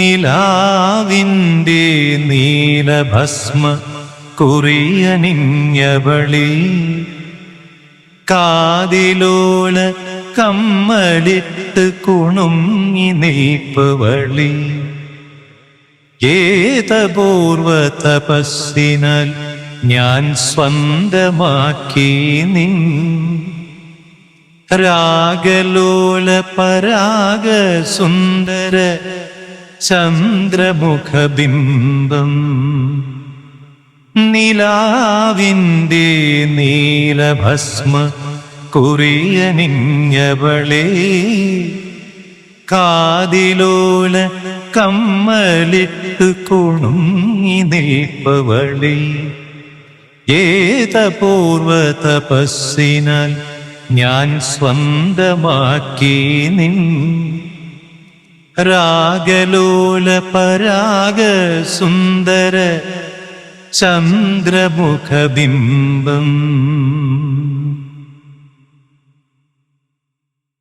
നിലാവിൻ്റെ നീലഭസ്മ കുറിയണിഞ്ഞവളി കാതിലോല കമ്മലിട്ട് കുണുങ്ങി നീപ്പവളി ഏതപൂർവ തപസ്സിനാൽ ഞാൻ സ്വന്തമാക്കി നിൻ രാഗലോല പരാഗ സുന്ദര ചന്ദ്രമുഖബിംബം നിലാവിൻ്റെ നീലഭസ്മ കുറിയണിഞ്ഞവളേ കാതിലോല കമ്മലിട്ട് കുണുങ്ങി നിൽപ്പവളേ ഏതപൂർവ തപസ്സിനാൽ ഞാൻ സ്വന്തമാക്കി നിൻ രാഗലോല പരാഗ സുന്ദര ചന്ദ്രമുഖബിംബം